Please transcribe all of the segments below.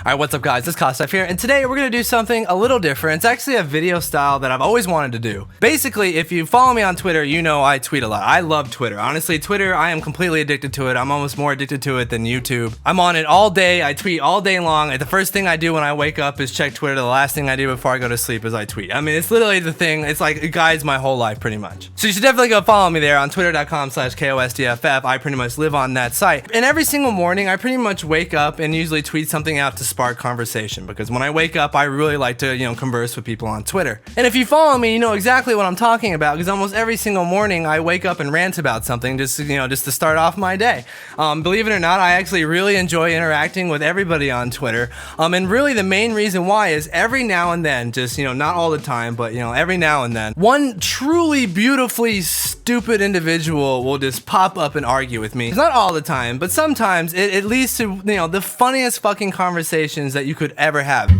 Alright, what's up guys, it's KOSDFF here, and today we're going to do something a little different. It's actually a video style that I've always wanted to do. Basically, if you follow me on Twitter, you know I tweet a lot. I love Twitter. Honestly, Twitter, I am completely addicted to it. I'm almost more addicted to it than YouTube. I'm on it all day, I tweet all day long. The first thing I do when I wake up is check Twitter. The last thing I do before I go to sleep is I tweet. I mean, it's literally the thing, it's like, it guides my whole life pretty much. So you should definitely go follow me there on twitter.com/KOSDFF. I pretty much live on that site. And every single morning, I pretty much wake up and usually tweet something out to spark conversation, because when I wake up I really like to converse with people on Twitter. And if you follow me, you know exactly what I'm talking about, because almost every single morning I wake up and rant about something just to start off my day. Believe it or not, I actually really enjoy interacting with everybody on Twitter, and really the main reason why is every now and then, just not all the time, but every now and then, one truly beautifully stupid individual will just pop up and argue with me. It's not all the time, but sometimes it leads to the funniest fucking conversations that you could ever have.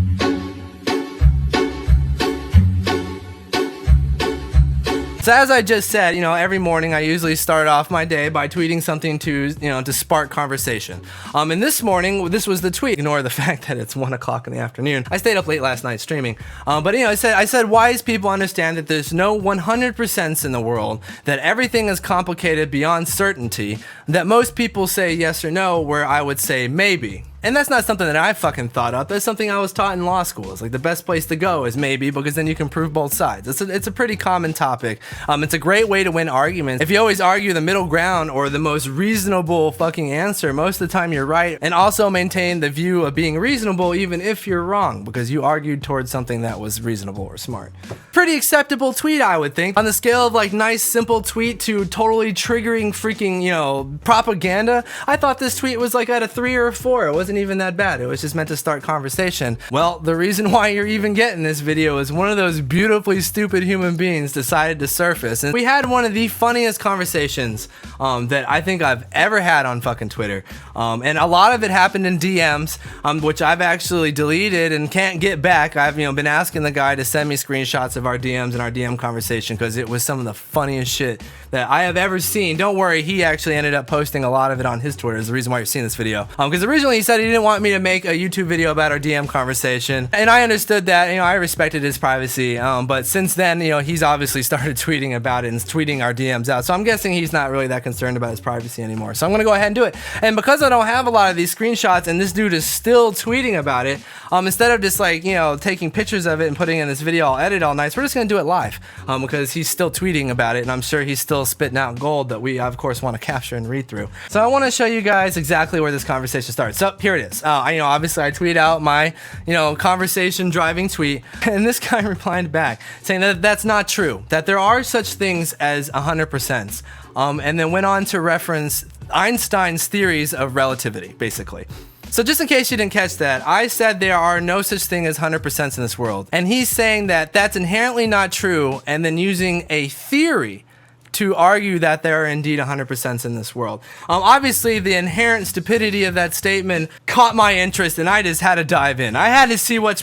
So as I just said, every morning I usually start off my day by tweeting something to spark conversation. And this morning, this was the tweet. Ignore the fact that it's 1 o'clock in the afternoon. I stayed up late last night streaming. But I said, wise people understand that there's no 100% in the world, that everything is complicated beyond certainty, that most people say yes or no, where I would say maybe. And that's not something that I fucking thought up. That's something I was taught in law school. It's like the best place to go is maybe, because then you can prove both sides. It's a pretty common topic. It's a great way to win arguments. If you always argue the middle ground or the most reasonable fucking answer, most of the time you're right. And also maintain the view of being reasonable even if you're wrong, because you argued towards something that was reasonable or smart. Pretty acceptable tweet, I would think. On the scale of like nice simple tweet to totally triggering freaking, propaganda, I thought this tweet was like at a 3 or a 4. It wasn't even that bad. It was just meant to start conversation. Well, the reason why you're even getting this video is one of those beautifully stupid human beings decided to surface, and we had one of the funniest conversations that I think I've ever had on fucking Twitter. And a lot of it happened in DMs, which I've actually deleted and can't get back. I've been asking the guy to send me screenshots of our DMs and our DM conversation, because it was some of the funniest shit that I have ever seen. Don't worry, he actually ended up posting a lot of it on his Twitter, is the reason why you're seeing this video. Because originally he said he didn't want me to make a YouTube video about our DM conversation, and I understood that. I respected his privacy, but since then, he's obviously started tweeting about it and tweeting our DMs out, so I'm guessing he's not really that concerned about his privacy anymore. So I'm gonna go ahead and do it. And because I don't have a lot of these screenshots and this dude is still tweeting about it, instead of just like taking pictures of it and putting in this video I'll edit all night, so we're just gonna do it live, because he's still tweeting about it, and I'm sure he's still spitting out gold that we of course want to capture and read through. So I want to show you guys exactly where this conversation starts. So here it is. Obviously I tweet out my conversation driving tweet, and this guy replied back saying that that's not true, that there are such things as 100%, and then went on to reference Einstein's theories of relativity, basically. So just in case you didn't catch that, I said there are no such thing as 100% in this world, and he's saying that that's inherently not true, and then using a theory to argue that there are indeed 100% in this world. Obviously, the inherent stupidity of that statement caught my interest, and I just had to dive in. I had to see what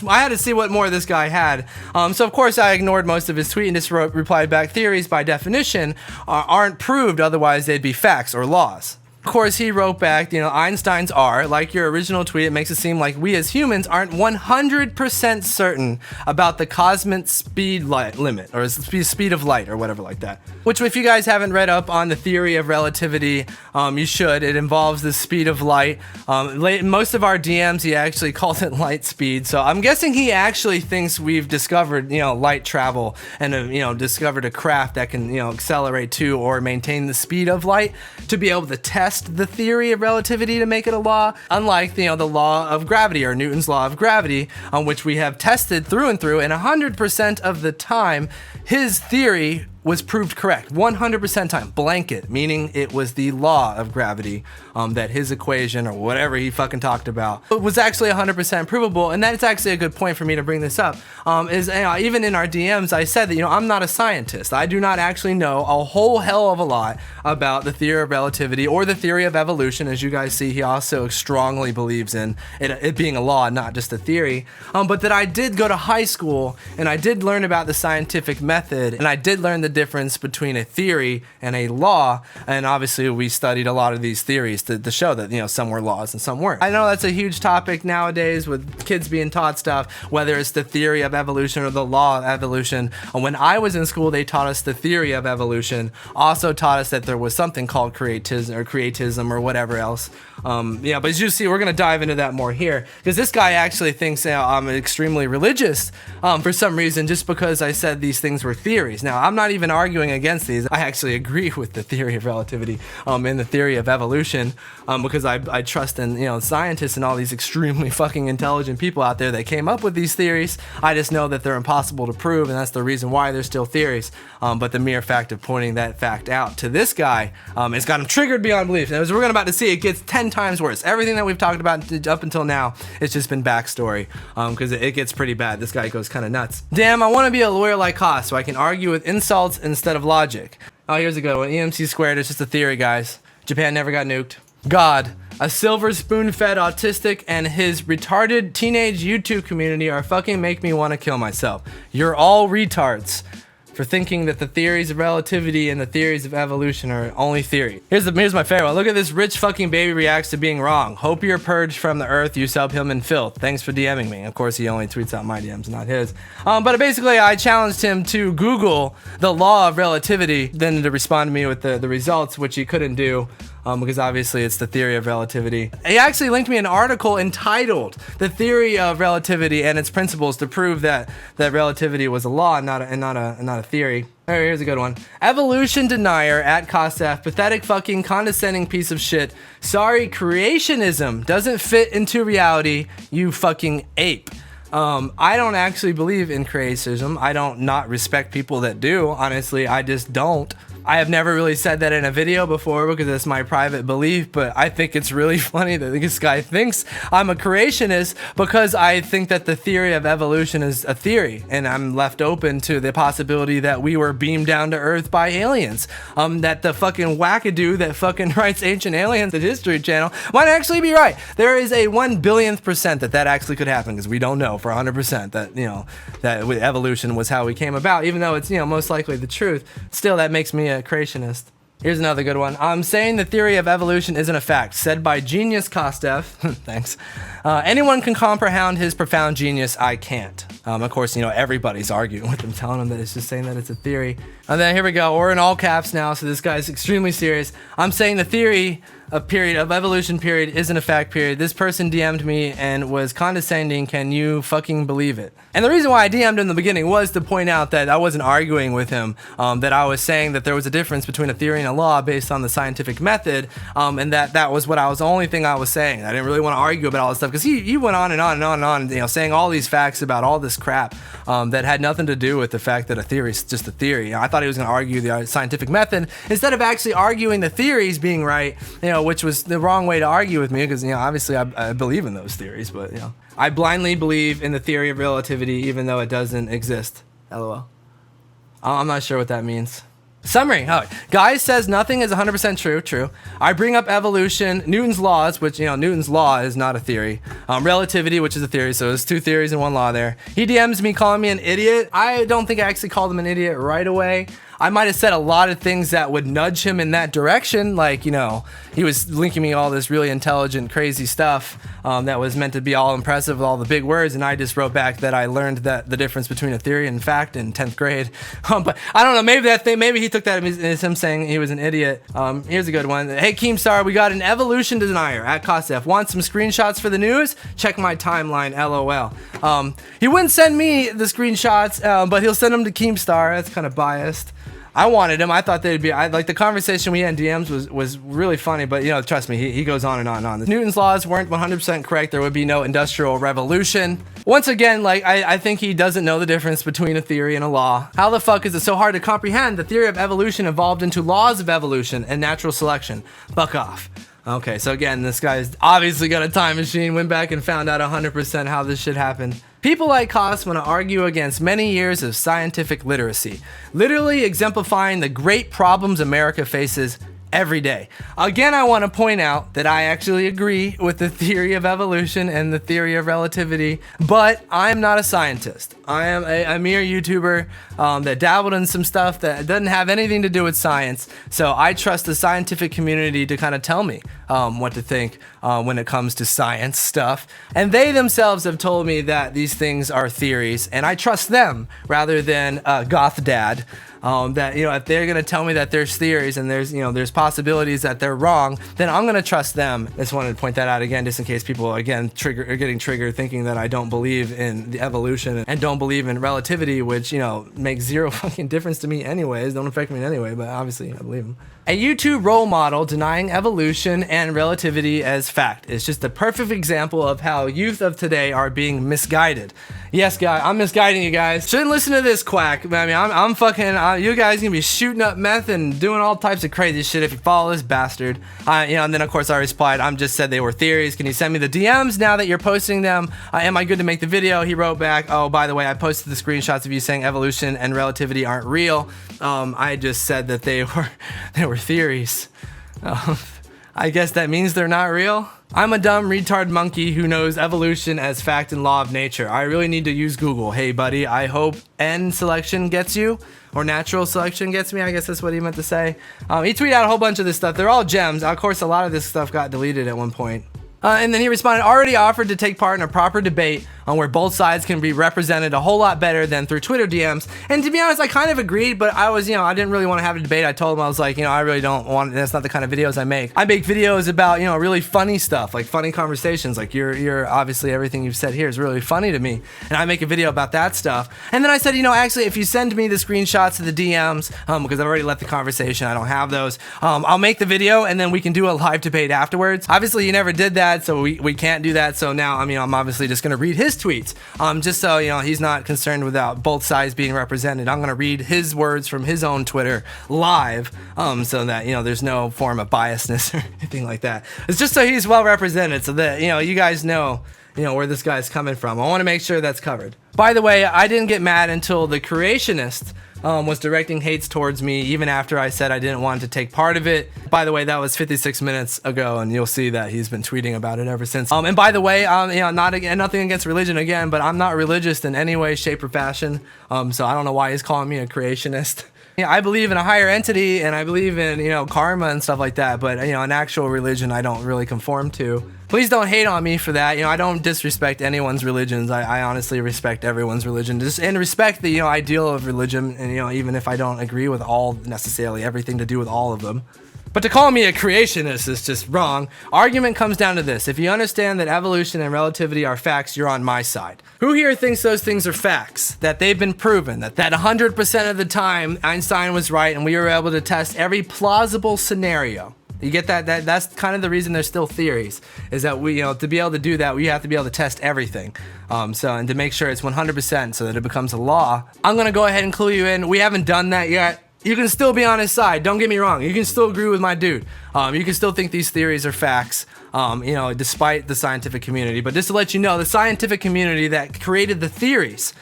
more this guy had. So of course, I ignored most of his tweet and just replied back, theories by definition aren't proved, otherwise they'd be facts or laws. Of course, he wrote back, Einstein's are, like your original tweet, it makes it seem like we as humans aren't 100% certain about the cosmic speed limit, or speed of light, or whatever like that. Which, if you guys haven't read up on the theory of relativity, you should. It involves the speed of light. Most of our DMs, he actually calls it light speed, so I'm guessing he actually thinks we've discovered, light travel, and, discovered a craft that can, accelerate to or maintain the speed of light to be able to test the theory of relativity to make it a law, unlike the law of gravity, or Newton's law of gravity, on which we have tested through and through, and 100% of the time his theory was proved correct. 100% time, blanket, meaning it was the law of gravity, that his equation, or whatever he fucking talked about, it was actually 100% provable. And that's actually a good point for me to bring this up, is even in our DMs, I said that, I'm not a scientist. I do not actually know a whole hell of a lot about the theory of relativity or the theory of evolution. As you guys see, he also strongly believes in it being a law, not just a theory, but that I did go to high school and I did learn about the scientific method, and I did learn the difference between a theory and a law? And obviously we studied a lot of these theories to show that, you know, some were laws and some weren't. I know that's a huge topic nowadays with kids being taught stuff, whether it's the theory of evolution or the law of evolution. When I was in school, they taught us the theory of evolution, also taught us that there was something called creatism or whatever else. Yeah, but as you see, we're going to dive into that more here, because this guy actually thinks I'm extremely religious for some reason, just because I said these things were theories. Now, I'm not even arguing against these. I actually agree with the theory of relativity and the theory of evolution, because I trust in, you know, scientists and all these extremely fucking intelligent people out there that came up with these theories. I just know that they're impossible to prove, and that's the reason why they're still theories. But the mere fact of pointing that fact out to this guy has got him triggered beyond belief. And as we're about to see, it gets 10 times worse. Everything that we've talked about up until now, it's just been backstory, because it gets pretty bad. This guy goes kind of nuts. Damn, I want to be a lawyer like Haas so I can argue with insults instead of logic. Oh, here's a good one. EMC squared, it's just a theory, guys. Japan never got nuked. God, a silver spoon-fed autistic and his retarded teenage YouTube community are fucking make me want to kill myself. You're all retards for thinking that the theories of relativity and the theories of evolution are only theory. Here's my favorite one. Look at this rich fucking baby reacts to being wrong. Hope you're purged from the earth, you subhuman filth. Thanks for DMing me. Of course, he only tweets out my DMs, not his. But basically, I challenged him to Google the law of relativity, then to respond to me with the results, which he couldn't do. Because obviously it's the theory of relativity. He actually linked me an article entitled "The Theory of Relativity and Its Principles" to prove that relativity was a law and not a theory. All right, here's a good one. Evolution denier at KOSDFF, pathetic fucking condescending piece of shit. Sorry, creationism doesn't fit into reality, you fucking ape. I don't actually believe in creationism. I don't not respect people that do. Honestly, I just don't. I have never really said that in a video before because it's my private belief, but I think it's really funny that this guy thinks I'm a creationist because I think that the theory of evolution is a theory, and I'm left open to the possibility that we were beamed down to Earth by aliens. That the fucking wackadoo that fucking writes Ancient Aliens at History Channel might actually be right. There is a 1/1000000000% that actually could happen, because we don't know for 100% that, you know, that evolution was how we came about, even though it's, you know, most likely the truth. Still, that makes me a creationist. Here's another good one. I'm saying the theory of evolution isn't a fact, said by genius KOSDFF. Thanks. Anyone can comprehend his profound genius. I can't. Of course, you know, everybody's arguing with him, telling him that it's just saying that it's a theory. And then here we go. We're in all caps now, so this guy's extremely serious. I'm saying the theory of evolution isn't a fact period. This person DM'd me and was condescending. Can you fucking believe it? And the reason why I DM'd in the beginning was to point out that I wasn't arguing with him, that I was saying that there was a difference between a theory and a law based on the scientific method, and that was the only thing I was saying. I didn't really want to argue about all this stuff, because he went on and on and on and on, you know, saying all these facts about all this crap that had nothing to do with the fact that a theory is just a theory. You know, I thought he was going to argue the scientific method instead of actually arguing the theories being right, you know, which was the wrong way to argue with me, because, you know, obviously I believe in those theories, but, you know, I blindly believe in the theory of relativity even though it doesn't exist. LOL. I'm not sure what that means. Summary. Oh, guy says nothing is 100% true. True. I bring up evolution, Newton's laws, which, you know, Newton's law is not a theory. Relativity, which is a theory. So there's two theories and one law there. He DMs me calling me an idiot. I don't think I actually called him an idiot right away. I might have said a lot of things that would nudge him in that direction. Like, you know, he was linking me all this really intelligent, crazy stuff that was meant to be all impressive with all the big words. And I just wrote back that I learned that the difference between a theory and fact in 10th grade. But I don't know, maybe he took that as him saying he was an idiot. Here's a good one. Hey, Keemstar, we got an evolution denier at KOSDFF. Want some screenshots for the news? Check my timeline, LOL. He wouldn't send me the screenshots, but he'll send them to Keemstar. That's kind of biased. I wanted him. I thought they'd be. Like the conversation we had in DMs was really funny, but, you know, trust me, he goes on and on and on. Newton's laws weren't 100% correct. There would be no industrial revolution. Once again, like, I think he doesn't know the difference between a theory and a law. How the fuck is it so hard to comprehend? The theory of evolution evolved into laws of evolution and natural selection. Fuck off. Okay, so again, this guy's obviously got a time machine, went back and found out 100% how this shit happened. People like Kos want to argue against many years of scientific literacy, literally exemplifying the great problems America faces every day. Again, I want to point out that I actually agree with the theory of evolution and the theory of relativity, but I'm not a scientist. I am a mere YouTuber that dabbled in some stuff that doesn't have anything to do with science. So I trust the scientific community to kind of tell me what to think when it comes to science stuff. And they themselves have told me that these things are theories, and I trust them rather than Goth Dad. That, you know, if they're gonna tell me that there's theories and there's, you know, there's possibilities that they're wrong, then I'm gonna trust them. I just wanted to point that out again, just in case people again are getting triggered thinking that I don't believe in the evolution and don't believe in relativity, which, you know, makes zero fucking difference to me anyways. Don't affect me in any way, but obviously I believe them. A YouTube role model denying evolution and relativity as fact is just the perfect example of how youth of today are being misguided. Yes, guy, I'm misguiding you guys. Shouldn't listen to this quack. I mean, I'm fucking, you guys gonna be shooting up meth and doing all types of crazy shit if you follow this bastard. You know, and then of course I replied, I'm just said they were theories. Can you send me the DMs now that you're posting them? Am I good to make the video? He wrote back, oh, by the way, I posted the screenshots of you saying evolution and relativity aren't real. I just said that they were theories. I guess that means they're not real. I'm a dumb retard monkey who knows evolution as fact and law of nature. I really need to use Google. Hey buddy, I hope N selection gets you, or natural selection gets me. I guess that's what he meant to say. He tweeted out a whole bunch of this stuff. They're all gems. Of course, a lot of this stuff got deleted at one point. And then he responded, already offered to take part in a proper debate on where both sides can be represented a whole lot better than through Twitter DMs. And to be honest, I kind of agreed, but I was, you know, I didn't really want to have a debate. I told him, I was like, you know, I really don't want, that's not the kind of videos I make. I make videos about, you know, really funny stuff, like funny conversations. Like you're obviously everything you've said here is really funny to me. And I make a video about that stuff. And then I said, you know, actually, if you send me the screenshots of the DMs, because I've already left the conversation, I don't have those, I'll make the video and then we can do a live debate afterwards. Obviously, you never did that, so we can't do that. So now, I mean, I'm obviously just going to read his tweets. Just so, you know, he's not concerned without both sides being represented. I'm going to read his words from his own Twitter live, so that, you know, there's no form of biasness or anything like that. It's just so he's well represented, so that, you know, you guys know, you know, where this guy's coming from. I want to make sure that's covered. By the way, I didn't get mad until the creationist was directing hates towards me, even after I said I didn't want to take part of it. By the way, that was 56 minutes ago, and you'll see that he's been tweeting about it ever since. And by the way, you know, nothing against religion again, but I'm not religious in any way, shape, or fashion. So I don't know why he's calling me a creationist. Yeah, I believe in a higher entity, and I believe in, you know, karma and stuff like that, but, you know, an actual religion I don't really conform to. Please don't hate on me for that. You know, I don't disrespect anyone's religions. I honestly respect everyone's religion, just and respect the, you know, ideal of religion, and, you know, even if I don't agree with all necessarily everything to do with all of them. But to call me a creationist is just wrong. Argument comes down to this. If you understand that evolution and relativity are facts, you're on my side. Who here thinks those things are facts? That they've been proven? That 100% of the time Einstein was right and we were able to test every plausible scenario? You get that? That's kind of the reason there's still theories, is that we, you know, to be able to do that, we have to be able to test everything. And to make sure it's 100% so that it becomes a law, I'm gonna go ahead and clue you in. We haven't done that yet. You can still be on his side. Don't get me wrong. You can still agree with my dude. You can still think these theories are facts, you know, despite the scientific community. But just to let you know, the scientific community that created the theories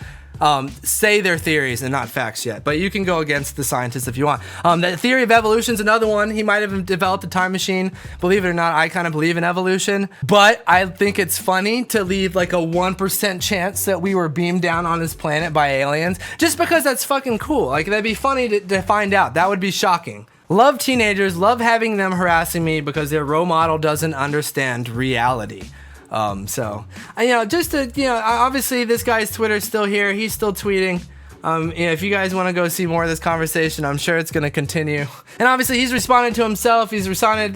say they're theories and not facts yet. But you can go against the scientists if you want. The theory of evolution is another one. He might have developed a time machine. Believe it or not, I kind of believe in evolution. But I think it's funny to leave like a 1% chance that we were beamed down on this planet by aliens. Just because that's fucking cool. Like, that'd be funny to find out. That would be shocking. Love teenagers, love having them harassing me because their role model doesn't understand reality. So, you know, just to, you know, obviously this guy's Twitter's still here. He's still tweeting. You know, if you guys want to go see more of this conversation, I'm sure it's going to continue. And obviously he's responded to himself. He's responded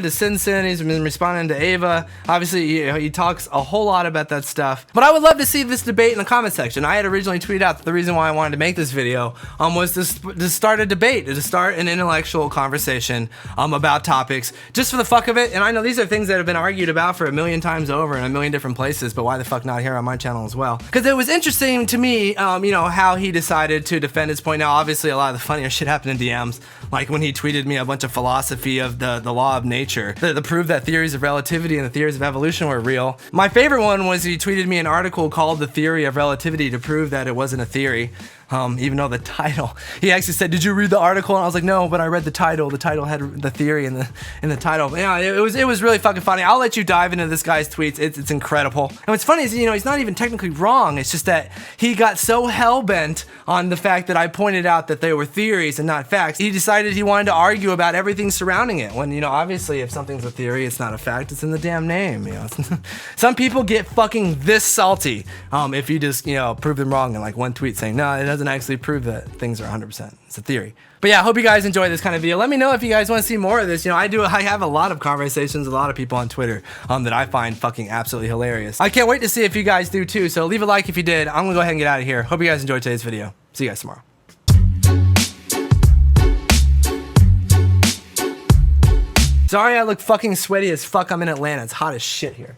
to Sin. He's been responding to Ava. Obviously he talks a whole lot about that stuff. But I would love to see this debate in the comment section. I had originally tweeted out that the reason why I wanted to make this video was to start a debate, to start an intellectual conversation about topics just for the fuck of it. And I know these are things that have been argued about for a million times over in a million different places, but why the fuck not here on my channel as well? Because it was interesting to me, you know, how he decided to defend his point. Now, obviously, a lot of the funnier shit happened in DMs, like when he tweeted me a bunch of philosophy of the law of nature, the proof that theories of relativity and the theories of evolution were real. My favorite one was he tweeted me an article called The Theory of Relativity to prove that it wasn't a theory. even though the title, he actually said, did you read the article? And I was like, no, but I read the title. The title had the theory in the title. Yeah, it was really fucking funny. I'll let you dive into this guy's tweets. It's incredible. And what's funny is, he's not even technically wrong. It's just that he got so hell-bent on the fact that I pointed out that they were theories and not facts. He decided he wanted to argue about everything surrounding it, when, obviously if something's a theory, it's not a fact. It's in the damn name. Some people get fucking this salty if you just prove them wrong in like one tweet saying, no, it doesn't actually prove that things are 100%. It's a theory. But yeah, I hope you guys enjoy this kind of video. Let me know if you guys want to see more of this. I have a lot of conversations with a lot of people on Twitter that I find fucking absolutely hilarious. I can't wait to see if you guys do too. So leave a like if you did. I'm gonna go ahead and get out of here. Hope you guys enjoyed today's video. See you guys tomorrow. Sorry I look fucking sweaty as fuck. I'm in Atlanta. It's hot as shit here.